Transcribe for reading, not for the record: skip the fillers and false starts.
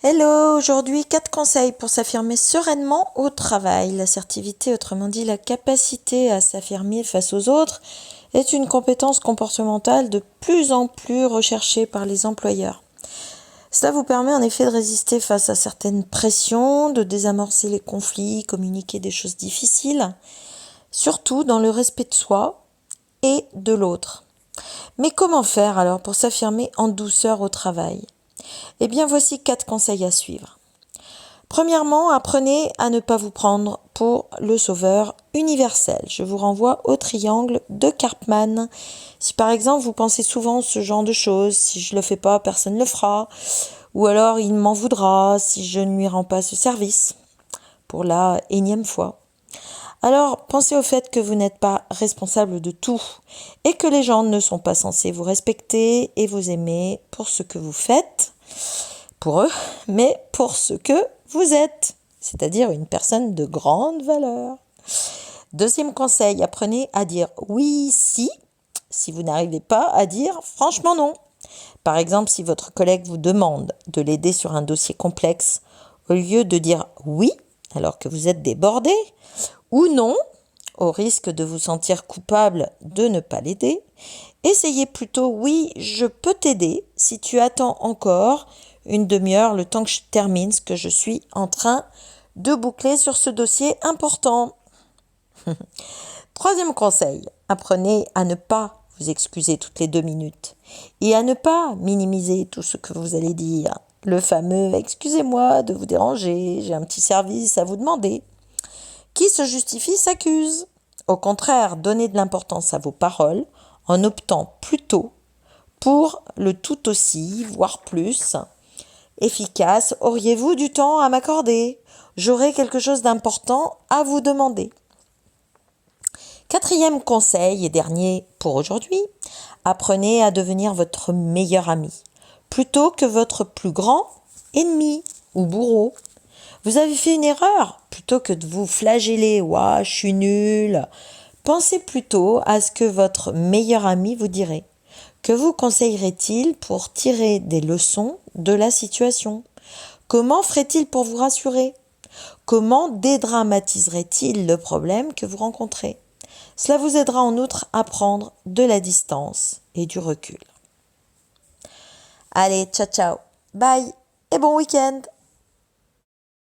Hello, aujourd'hui 4 conseils pour s'affirmer sereinement au travail. L'assertivité, autrement dit la capacité à s'affirmer face aux autres, est une compétence comportementale de plus en plus recherchée par les employeurs. Cela vous permet en effet de résister face à certaines pressions, de désamorcer les conflits, communiquer des choses difficiles, surtout dans le respect de soi et de l'autre. Mais comment faire alors pour s'affirmer en douceur au travail ? Eh bien, voici 4 conseils à suivre. Premièrement, apprenez à ne pas vous prendre pour le sauveur universel. Je vous renvoie au triangle de Karpman. Si par exemple vous pensez souvent ce genre de choses, si je ne le fais pas, personne ne le fera, ou alors il m'en voudra si je ne lui rends pas ce service, pour la énième fois. Alors pensez au fait que vous n'êtes pas responsable de tout et que les gens ne sont pas censés vous respecter et vous aimer pour ce que vous faites, pour eux, mais pour ce que vous êtes, c'est-à-dire une personne de grande valeur. Deuxième conseil, apprenez à dire oui, si vous n'arrivez pas à dire franchement non. Par exemple, si votre collègue vous demande de l'aider sur un dossier complexe, au lieu de dire oui, alors que vous êtes débordé, ou non, au risque de vous sentir coupable de ne pas l'aider, essayez plutôt oui, je peux t'aider si tu attends encore une demi-heure le temps que je termine ce que je suis en train de boucler sur ce dossier important. Troisième conseil, apprenez à ne pas vous excuser toutes les 2 minutes et à ne pas minimiser tout ce que vous allez dire. Le fameux « excusez-moi de vous déranger, j'ai un petit service à vous demander ». Qui se justifie s'accuse. Au contraire, donnez de l'importance à vos paroles en optant plutôt pour le tout aussi, voire plus, efficace. Auriez-vous du temps à m'accorder ? J'aurai quelque chose d'important à vous demander. Quatrième conseil et dernier pour aujourd'hui, apprenez à devenir votre meilleur ami, plutôt que votre plus grand ennemi ou bourreau. Vous avez fait une erreur, plutôt que de vous flageller, ouah, je suis nul. Pensez plutôt à ce que votre meilleur ami vous dirait. Que vous conseillerait-il pour tirer des leçons de la situation ? Comment ferait-il pour vous rassurer ? Comment dédramatiserait-il le problème que vous rencontrez ? Cela vous aidera en outre à prendre de la distance et du recul. Allez, ciao ciao, bye et bon week-end !